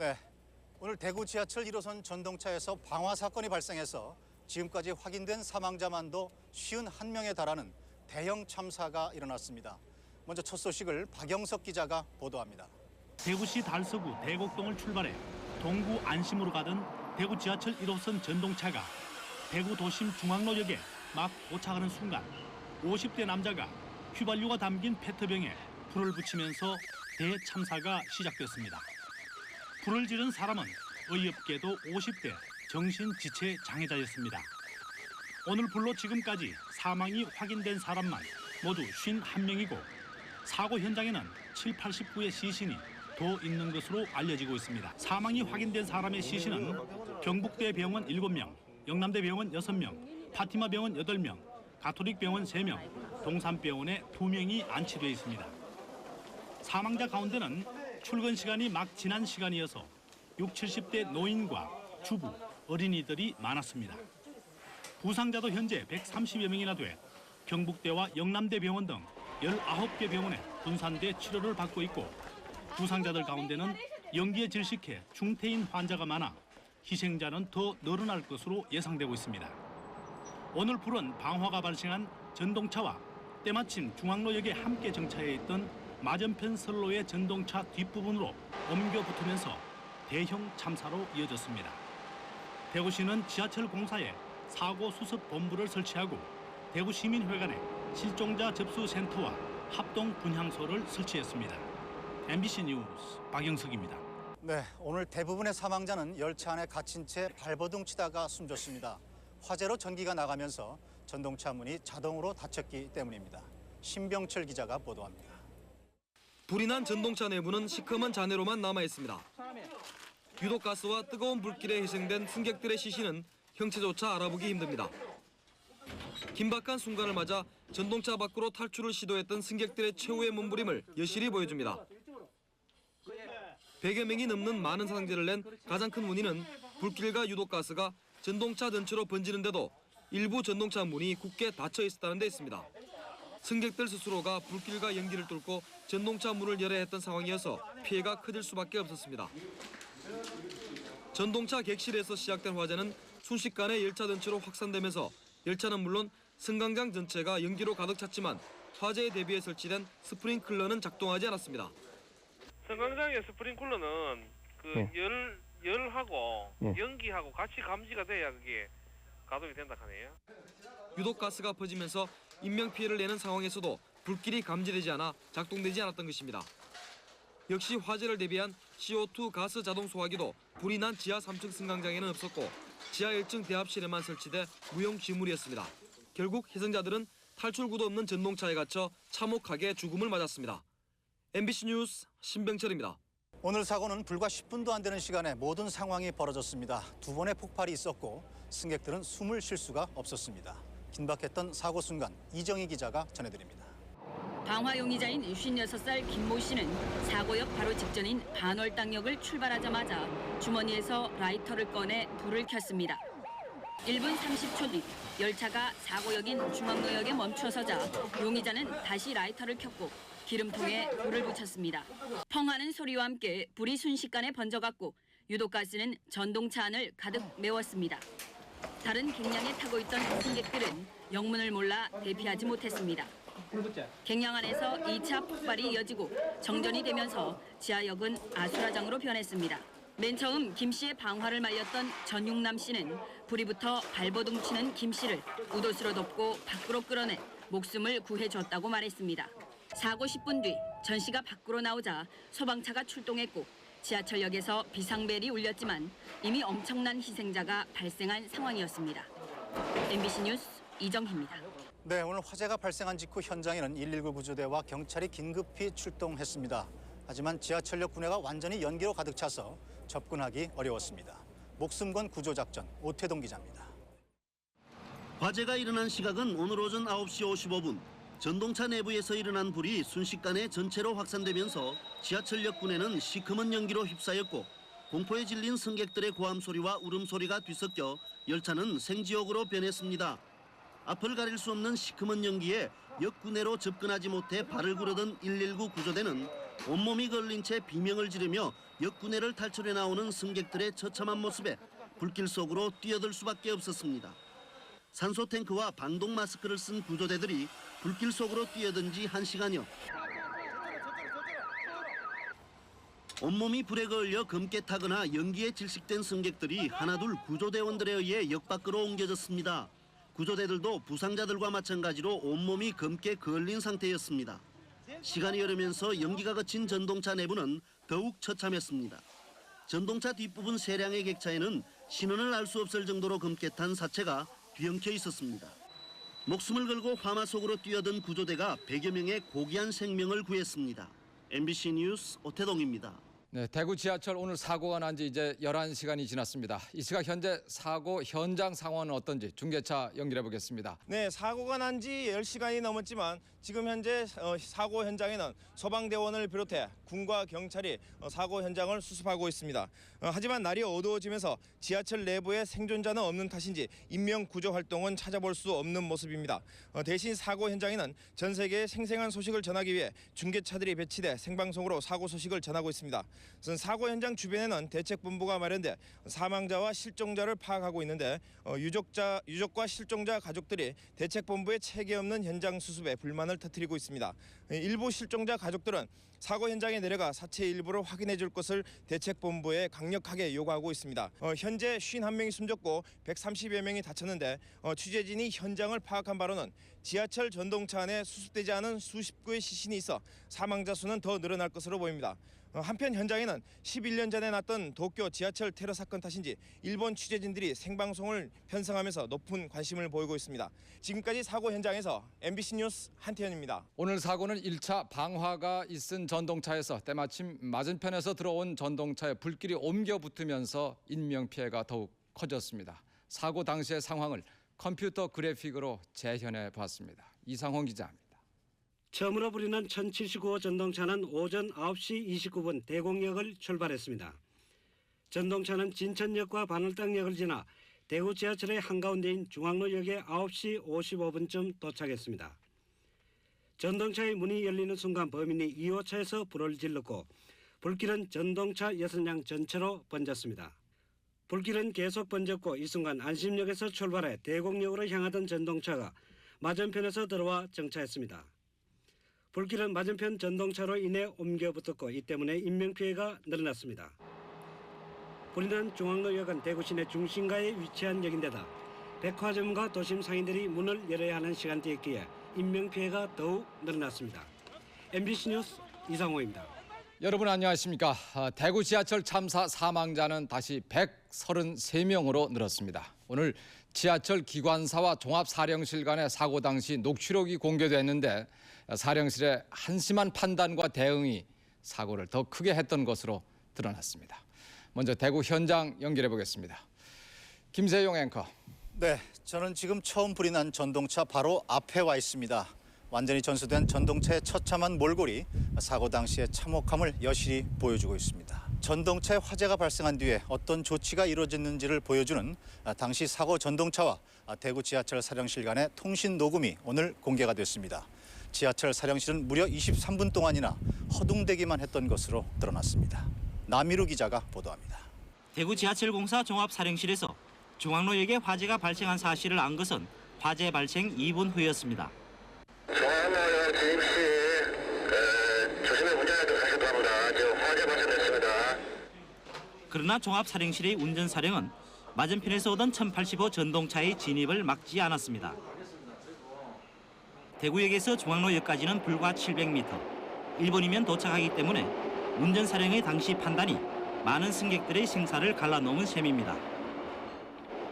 네, 오늘 대구 지하철 1호선 전동차에서 방화 사건이 발생해서 지금까지 확인된 사망자만도 51명에 달하는 대형 참사가 일어났습니다. 먼저 첫 소식을 박영석 기자가 보도합니다. 대구시 달서구 대곡동을 출발해 동구 안심으로 가던 대구 지하철 1호선 전동차가 대구 도심 중앙로역에 막 도착하는 순간 50대 남자가 휘발유가 담긴 페트병에 불을 붙이면서 대참사가 시작됐습니다. 불을 지른 사람은 어이없게도 50대 정신지체 장애자였습니다. 오늘 불로 지금까지 사망이 확인된 사람만 모두 51명이고 사고 현장에는 7, 89의 시신이 더 있는 것으로 알려지고 있습니다. 사망이 확인된 사람의 시신은 경북대 병원 7명, 영남대 병원 6명, 파티마 병원 8명, 가톨릭 병원 3명, 동산병원에 2명이 안치돼 있습니다. 사망자 가운데는 출근 시간이 막 지난 시간이어서 60, 70대 노인과 주부, 어린이들이 많았습니다. 부상자도 현재 130여 명이나 돼 경북대와 영남대 병원 등 19개 병원에 분산돼 치료를 받고 있고 부상자들 가운데는 연기에 질식해 중태인 환자가 많아 희생자는 더 늘어날 것으로 예상되고 있습니다. 오늘 불은 방화가 발생한 전동차와 때마침 중앙로역에 함께 정차해 있던 맞은편 선로의 전동차 뒷부분으로 옮겨 붙으면서 대형 참사로 이어졌습니다. 대구시는 지하철 공사에 사고 수습 본부를 설치하고 대구시민회관에 실종자 접수 센터와 합동 분향소를 설치했습니다. MBC 뉴스 박영석입니다. 네, 오늘 대부분의 사망자는 열차 안에 갇힌 채 발버둥 치다가 숨졌습니다. 화재로 전기가 나가면서 전동차 문이 자동으로 닫혔기 때문입니다. 신병철 기자가 보도합니다. 불이 난 전동차 내부는 시커먼 잔해로만 남아있습니다. 유독가스와 뜨거운 불길에 희생된 승객들의 시신은 형체조차 알아보기 힘듭니다. 긴박한 순간을 맞아 전동차 밖으로 탈출을 시도했던 승객들의 최후의 몸부림을 여실히 보여줍니다. 100여 명이 넘는 많은 사상자를 낸 가장 큰 원인은 불길과 유독가스가 전동차 전체로 번지는데도 일부 전동차 문이 굳게 닫혀 있었다는 데 있습니다. 승객들 스스로가 불길과 연기를 뚫고 전동차 문을 열어야 했던 상황이어서 피해가 커질 수밖에 없었습니다. 전동차 객실에서 시작된 화재는 순식간에 열차 전체로 확산되면서 열차는 물론 승강장 전체가 연기로 가득 찼지만 화재에 대비해 설치된 스프링클러는 작동하지 않았습니다. 승강장의 스프링클러는 열하고 연기하고 같이 감지가 돼야 그게 가동이 된다 하네요. 유독가스가 퍼지면서 인명피해를 내는 상황에서도 불길이 감지되지 않아 작동되지 않았던 것입니다. 역시 화재를 대비한 CO2 가스 자동 소화기도 불이 난 지하 3층 승강장에는 없었고 지하 1층 대합실에만 설치돼 무용지물이었습니다. 결국 희생자들은 탈출구도 없는 전동차에 갇혀 참혹하게 죽음을 맞았습니다. MBC 뉴스 신병철입니다. 오늘 사고는 불과 10분도 안 되는 시간에 모든 상황이 벌어졌습니다. 2번의 폭발이 있었고 승객들은 숨을 쉴 수가 없었습니다. 긴박했던 사고 순간 이정희 기자가 전해드립니다. 방화 용의자인 56살 김모 씨는 사고역 바로 직전인 반월당역을 출발하자마자 주머니에서 라이터를 꺼내 불을 켰습니다. 1분 30초 뒤 열차가 사고역인 중앙로역에 멈춰서자 용의자는 다시 라이터를 켰고 기름통에 불을 붙였습니다. 펑하는 소리와 함께 불이 순식간에 번져갔고 유독가스는 전동차 안을 가득 메웠습니다. 다른 갱량에 타고 있던 승객들은 영문을 몰라 대피하지 못했습니다. 갱량 안에서 2차 폭발이 이어지고 정전이 되면서 지하역은 아수라장으로 변했습니다. 맨 처음 김 씨의 방화를 말렸던 전용남 씨는 불이 붙어 발버둥 치는 김 씨를 우도수로 덮고 밖으로 끌어내 목숨을 구해줬다고 말했습니다. 사고 10분 뒤 전 씨가 밖으로 나오자 소방차가 출동했고 지하철역에서 비상벨이 울렸지만 이미 엄청난 희생자가 발생한 상황이었습니다. MBC 뉴스 이정희입니다. 네, 오늘 화재가 발생한 직후 현장에는 119 구조대와 경찰이 긴급히 출동했습니다. 하지만 지하철역 구내가 완전히 연기로 가득 차서 접근하기 어려웠습니다. 목숨 건 구조작전 오태동 기자입니다. 화재가 일어난 시각은 오늘 오전 9시 55분. 전동차 내부에서 일어난 불이 순식간에 전체로 확산되면서 지하철역 구내는 시커먼 연기로 휩싸였고 공포에 질린 승객들의 고함 소리와 울음소리가 뒤섞여 열차는 생지옥으로 변했습니다. 앞을 가릴 수 없는 시커먼 연기에 역 구내로 접근하지 못해 발을 구르던 119 구조대는 온몸이 걸린 채 비명을 지르며 역군해를 탈출해 나오는 승객들의 처참한 모습에 불길 속으로 뛰어들 수밖에 없었습니다. 산소 탱크와 방독 마스크를 쓴 구조대들이 불길 속으로 뛰어든 지 1시간여. 온몸이 불에 걸려 검게 타거나 연기에 질식된 승객들이 하나둘 구조대원들에 의해 역 밖으로 옮겨졌습니다. 구조대들도 부상자들과 마찬가지로 온몸이 검게 걸린 상태였습니다. 시간이 흐르면서 연기가 거친 전동차 내부는 더욱 처참했습니다. 전동차 뒷부분 세량의 객차에는 신원을 알 수 없을 정도로 검게 탄 사체가 뒤엉켜 있었습니다. 목숨을 걸고 화마 속으로 뛰어든 구조대가 100여 명의 고귀한 생명을 구했습니다. MBC 뉴스 오태동입니다. 네, 대구 지하철 오늘 사고가 난 지 이제 11시간이 지났습니다. 이 시각 현재 사고 현장 상황은 어떤지 중계차 연결해 보겠습니다. 네, 사고가 난 지 10시간이 넘었지만 지금 현재 사고 현장에는 소방대원을 비롯해 군과 경찰이 사고 현장을 수습하고 있습니다. 하지만 날이 어두워지면서 지하철 내부에 생존자는 없는 탓인지 인명 구조 활동은 찾아볼 수 없는 모습입니다. 대신 사고 현장에는 전 세계의 생생한 소식을 전하기 위해 중계차들이 배치돼 생방송으로 사고 소식을 전하고 있습니다. 사고 현장 주변에는 대책본부가 마련돼 사망자와 실종자를 파악하고 있는데 유족과 실종자 가족들이 대책본부의 체계 없는 현장 수습에 불만을 터뜨리고 있습니다. 일부 실종자 가족들은 사고 현장에 내려가 사체 일부를 확인해 줄 것을 대책본부에 강력하게 요구하고 있습니다. 현재 51명이 숨졌고 130여 명이 다쳤는데 취재진이 현장을 파악한 바로는 지하철 전동차 안에 수습되지 않은 수십 구의 시신이 있어 사망자 수는 더 늘어날 것으로 보입니다. 한편 현장에는 11년 전에 났던 도쿄 지하철 테러 사건 탓인지 일본 취재진들이 생방송을 편성하면서 높은 관심을 보이고 있습니다. 지금까지 사고 현장에서 MBC 뉴스 한태현입니다. 오늘 사고는 1차 방화가 있은 전동차에서 때마침 맞은편에서 들어온 전동차에 불길이 옮겨 붙으면서 인명피해가 더욱 커졌습니다. 사고 당시의 상황을 컴퓨터 그래픽으로 재현해 봤습니다. 이상홍 기자입니다. 처음으로 불이난 1079호 전동차는 오전 9시 29분 대곡역을 출발했습니다. 전동차는 진천역과 반월당역을 지나 대구 지하철의 한가운데인 중앙로역에 9시 55분쯤 도착했습니다. 전동차의 문이 열리는 순간 범인이 2호차에서 불을 질렀고 불길은 전동차 6량 전체로 번졌습니다. 불길은 계속 번졌고 이 순간 안심역에서 출발해 대곡역으로 향하던 전동차가 맞은편에서 들어와 정차했습니다. 불길은 맞은편 전동차로 인해 옮겨 붙었고 이 때문에 인명피해가 늘어났습니다. 불이 난 중앙로역은 대구 시내 중심가에 위치한 역인데다 백화점과 도심 상인들이 문을 열어야 하는 시간대였기에 인명피해가 더욱 늘어났습니다. MBC 뉴스 이상호입니다. 여러분 안녕하십니까. 대구 지하철 참사 사망자는 다시 133명으로 늘었습니다. 오늘 지하철 기관사와 종합사령실 간의 사고 당시 녹취록이 공개됐는데 사령실의 한심한 판단과 대응이 사고를 더 크게 했던 것으로 드러났습니다. 먼저 대구 현장 연결해 보겠습니다. 김세용 앵커. 네, 저는 지금 처음 불이 난 전동차 바로 앞에 와 있습니다. 완전히 전수된 전동차의 처참한 몰골이 사고 당시의 참혹함을 여실히 보여주고 있습니다. 전동차에 화재가 발생한 뒤에 어떤 조치가 이루어졌는지를 보여주는 당시 사고 전동차와 대구 지하철 사령실 간의 통신 녹음이 오늘 공개가 됐습니다. 지하철 사령실은 무려 23분 동안이나 허둥대기만 했던 것으로 드러났습니다. 남희루 기자가 보도합니다. 대구 지하철공사 종합사령실에서 중앙로역에 화재가 발생한 사실을 안 것은 화재 발생 2분 후였습니다. 중앙로역 진입 시 조심히 운전하도록 하실 겁니다. 지금 화재 발생됐습니다. 그러나 종합사령실의 운전사령은 맞은편에서 오던 1085 전동차의 진입을 막지 않았습니다. 대구역에서 중앙로역까지는 불과 700m. 1분이면 도착하기 때문에 운전사령의 당시 판단이 많은 승객들의 생사를 갈라놓은 셈입니다.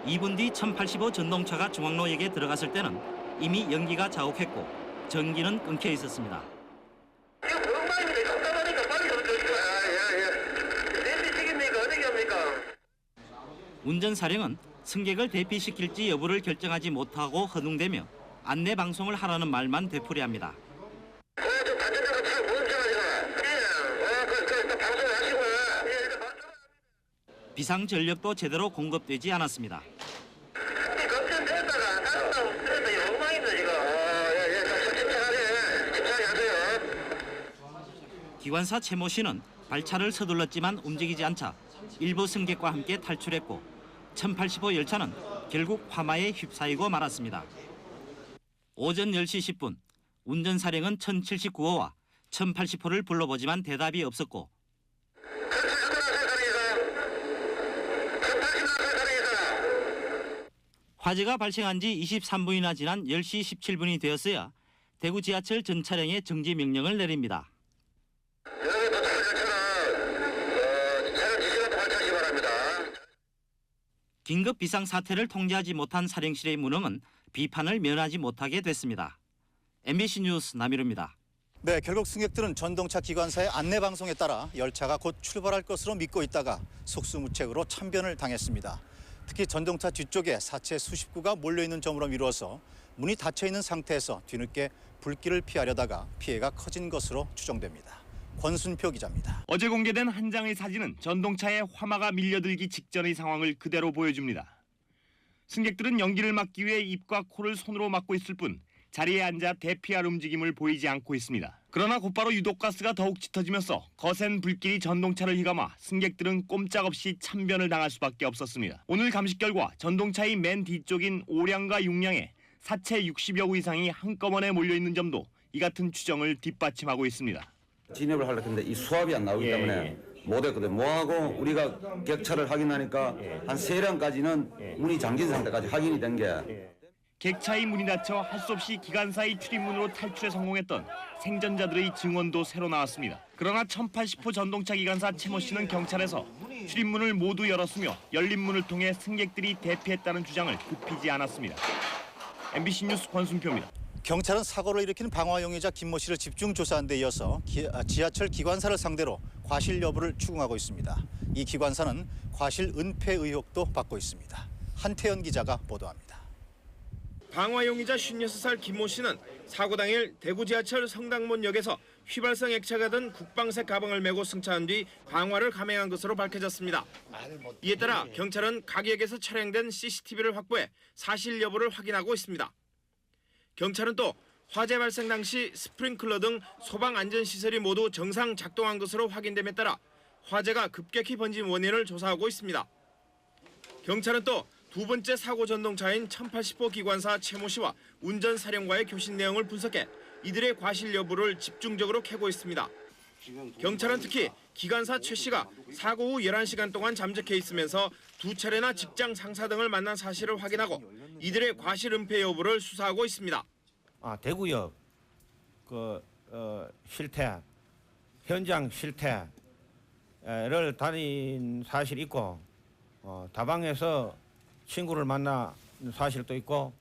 2분 뒤 1085 전동차가 중앙로역에 들어갔을 때는 이미 연기가 자욱했고 전기는 끊겨 있었습니다. 운전사령은 승객을 대피시킬지 여부를 결정하지 못하고 허둥대며 안내 방송을 하라는 말만 되풀이합니다. 비상 전력도 제대로 공급되지 않았습니다. 기관사 최모 씨는 발차를 서둘렀지만 움직이지 않자 일부 승객과 함께 탈출했고 1085 열차는 결국 화마에 휩싸이고 말았습니다. 오전 10시 10분 운전사령은 1079호와 1080호를 불러보지만 대답이 없었고 화재가 발생한 지 23분이나 지난 10시 17분이 되었어야 대구 지하철 전 차량의 정지 명령을 내립니다. 긴급 비상사태를 통제하지 못한 사령실의 무능은 비판을 면하지 못하게 됐습니다. MBC 뉴스 남일우입니다. 네, 결국 승객들은 전동차 기관사의 안내 방송에 따라 열차가 곧 출발할 것으로 믿고 있다가 속수무책으로 참변을 당했습니다. 특히 전동차 뒤쪽에 사체 수십 구가 몰려있는 점으로 미루어서 문이 닫혀있는 상태에서 뒤늦게 불길을 피하려다가 피해가 커진 것으로 추정됩니다. 권순표 기자입니다. 어제 공개된 한 장의 사진은 전동차에 화마가 밀려들기 직전의 상황을 그대로 보여줍니다. 승객들은 연기를 막기 위해 입과 코를 손으로 막고 있을 뿐 자리에 앉아 대피할 움직임을 보이지 않고 있습니다. 그러나 곧바로 유독가스가 더욱 짙어지면서 거센 불길이 전동차를 휘감아 승객들은 꼼짝없이 참변을 당할 수밖에 없었습니다. 오늘 감식 결과 전동차의 맨 뒤쪽인 5량과 6량에 사체 60여 구 이상이 한꺼번에 몰려있는 점도 이 같은 추정을 뒷받침하고 있습니다. 진입을 하려고 했는데 이 수압이 안 나오기 때문에 못했거든요. 뭐하고 우리가 객차를 확인하니까 한 3량까지는 문이 잠긴 상태까지 확인이 된 게 객차의 문이 닫혀 할 수 없이 기관사의 출입문으로 탈출에 성공했던 생존자들의 증언도 새로 나왔습니다. 그러나 1080호 전동차 기관사 최모 씨는 경찰에서 출입문을 모두 열었으며 열린 문을 통해 승객들이 대피했다는 주장을 굽히지 않았습니다. MBC 뉴스 권순표입니다. 경찰은 사고를 일으킨 방화용의자 김모 씨를 집중 조사한 데 이어서 지하철 기관사를 상대로 과실 여부를 추궁하고 있습니다. 이 기관사는 과실 은폐 의혹도 받고 있습니다. 한태연 기자가 보도합니다. 방화용의자 56살 김모 씨는 사고 당일 대구 지하철 성당문역에서 휘발성 액체가 든 국방색 가방을 메고 승차한 뒤 방화를 감행한 것으로 밝혀졌습니다. 이에 따라 경찰은 각역에서 촬영된 CCTV를 확보해 사실 여부를 확인하고 있습니다. 경찰은 또 화재 발생 당시 스프링클러 등 소방 안전시설이 모두 정상 작동한 것으로 확인됨에 따라 화재가 급격히 번진 원인을 조사하고 있습니다. 경찰은 또 두 번째 사고 전동차인 1080호 기관사 최모 씨와 운전사령과의 교신 내용을 분석해 이들의 과실 여부를 집중적으로 캐고 있습니다. 경찰은 특히 기관사 최 씨가 사고 후 11시간 동안 잠적해 있으면서 두 차례나 직장 상사 등을 만난 사실을 확인하고 이들의 과실 은폐 여부를 수사하고 있습니다. 대구역 실태, 현장 실태를 다닌 사실이 있고 다방에서 친구를 만난 사실도 있고.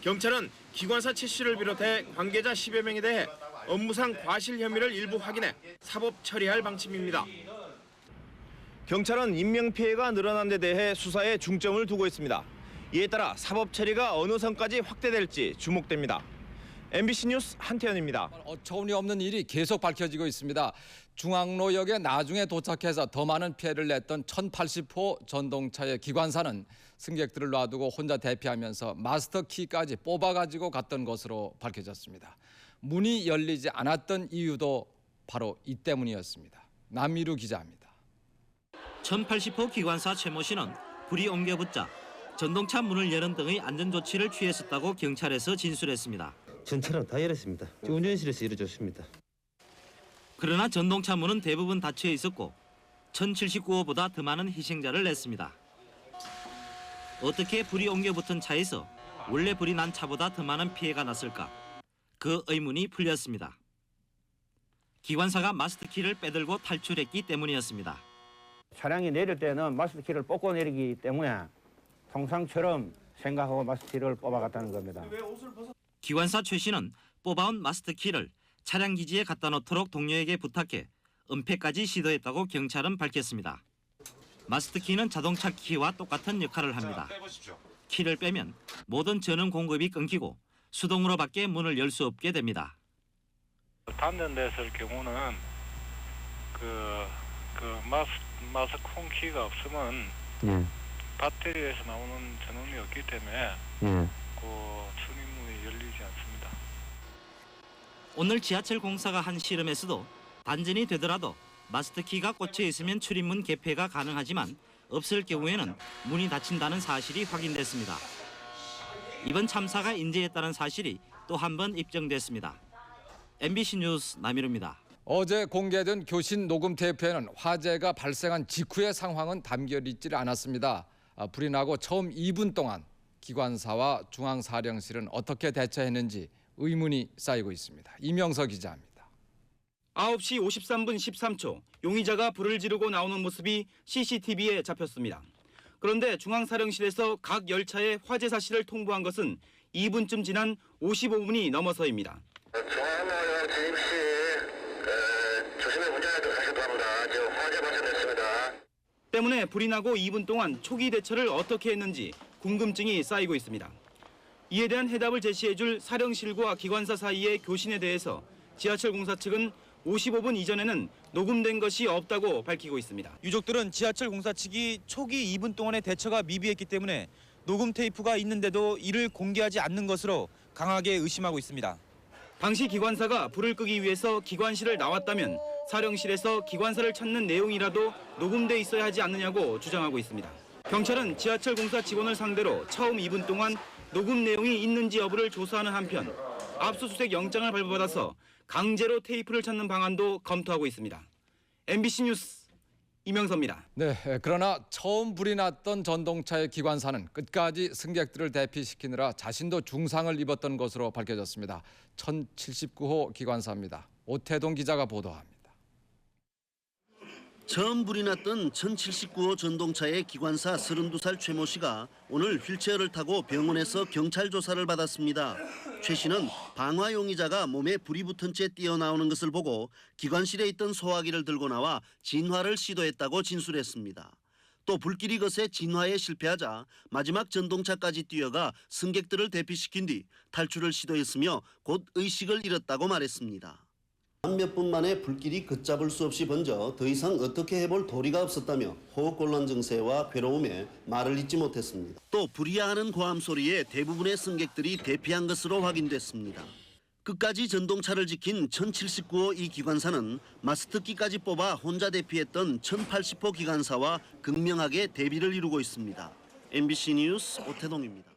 경찰은 기관사 최 씨를 비롯해 관계자 10여 명에 대해 업무상 과실 혐의를 일부 확인해 사법 처리할 방침입니다. 경찰은 인명피해가 늘어난 데 대해 수사에 중점을 두고 있습니다. 이에 따라 사법 처리가 어느 선까지 확대될지 주목됩니다. MBC 뉴스 한태연입니다. 어처구니 없는 일이 계속 밝혀지고 있습니다. 중앙로역에 나중에 도착해서 더 많은 피해를 냈던 1080호 전동차의 기관사는 승객들을 놔두고 혼자 대피하면서 마스터 키까지 뽑아가지고 갔던 것으로 밝혀졌습니다. 문이 열리지 않았던 이유도 바로 이 때문이었습니다. 남미루 기자입니다. 1080호 기관사 최모 씨는 불이 옮겨 붙자 전동차 문을 여는 등의 안전조치를 취했었다고 경찰에서 진술했습니다. 전차랑 다 열었습니다. 운전실에서 열어줬습니다. 그러나 전동차 문은 대부분 닫혀 있었고 1079호보다 더 많은 희생자를 냈습니다. 어떻게 불이 옮겨 붙은 차에서 원래 불이 난 차보다 더 많은 피해가 났을까? 그 의문이 풀렸습니다. 기관사가 마스터키를 빼들고 탈출했기 때문이었습니다. 차량이 내릴 때는 마스터키를 뽑고 내리기 때문에 통상처럼 생각하고 마스터키를 뽑아갔다는 겁니다. 기관사 최 씨는 뽑아온 마스터키를 차량 기지에 갖다 놓도록 동료에게 부탁해 은폐까지 시도했다고 경찰은 밝혔습니다. 마스터키는 자동차 키와 똑같은 역할을 합니다. 키를 빼면 모든 전원 공급이 끊기고 수동으로밖에 문을 열 수 없게 됩니다. 닫는 데서의 경우는 마스콘 키가 없으면 배터리에서 나오는 전원이 없기 때문에 출입문이 열리지 않습니다. 오늘 지하철 공사가 한 실험에서도 반전이 되더라도 마스터키가 꽂혀 있으면 출입문 개폐가 가능하지만 없을 경우에는 문이 닫힌다는 사실이 확인됐습니다. 이번 참사가 인재했다는 사실이 또 한 번 입증됐습니다. MBC 뉴스 남일우입니다. 어제 공개된 교신 녹음 테이프에는 화재가 발생한 직후의 상황은 담겨 있지 않았습니다. 불이 나고 처음 2분 동안 기관사와 중앙사령실은 어떻게 대처했는지 의문이 쌓이고 있습니다. 이명서 기자입니다. 9시 53분 13초 용의자가 불을 지르고 나오는 모습이 CCTV에 잡혔습니다. 그런데 중앙사령실에서 각 열차의 화재 사실을 통보한 것은 2분쯤 지난 55분이 넘어서입니다. 중앙로역 진입 시 조심히 운전하도록 하시기 바랍니다. 지금 화재 발생됐습니다. 때문에 불이 나고 2분 동안 초기 대처를 어떻게 했는지 궁금증이 쌓이고 있습니다. 이에 대한 해답을 제시해줄 사령실과 기관사 사이의 교신에 대해서 지하철 공사 측은 55분 이전에는 녹음된 것이 없다고 밝히고 있습니다. 유족들은 지하철 공사 측이 초기 2분 동안의 대처가 미비했기 때문에 녹음 테이프가 있는데도 이를 공개하지 않는 것으로 강하게 의심하고 있습니다. 당시 기관사가 불을 끄기 위해서 기관실을 나왔다면 사령실에서 기관사를 찾는 내용이라도 녹음돼 있어야 하지 않느냐고 주장하고 있습니다. 경찰은 지하철 공사 직원을 상대로 처음 2분 동안 녹음 내용이 있는지 여부를 조사하는 한편 압수수색 영장을 발부받아서 강제로 테이프를 찾는 방안도 검토하고 있습니다. MBC 뉴스 이명서입니다. 네, 그러나 처음 불이 났던 전동차의 기관사는 끝까지 승객들을 대피시키느라 자신도 중상을 입었던 것으로 밝혀졌습니다. 1079호 기관사입니다. 오태동 기자가 보도합니다. 처음 불이 났던 1079호 전동차의 기관사 32살 최모 씨가 오늘 휠체어를 타고 병원에서 경찰 조사를 받았습니다. 최 씨는 방화 용의자가 몸에 불이 붙은 채 뛰어나오는 것을 보고 기관실에 있던 소화기를 들고 나와 진화를 시도했다고 진술했습니다. 또 불길이 거세 진화에 실패하자 마지막 전동차까지 뛰어가 승객들을 대피시킨 뒤 탈출을 시도했으며 곧 의식을 잃었다고 말했습니다. 몇 분 만에 불길이 걷잡을 수 없이 번져 더 이상 어떻게 해볼 도리가 없었다며 호흡곤란 증세와 괴로움에 말을 잇지 못했습니다. 또 불이야하는 고함 소리에 대부분의 승객들이 대피한 것으로 확인됐습니다. 끝까지 전동차를 지킨 1079호 이 기관사는 마스터키까지 뽑아 혼자 대피했던 1080호 기관사와 극명하게 대비를 이루고 있습니다. MBC 뉴스 오태동입니다.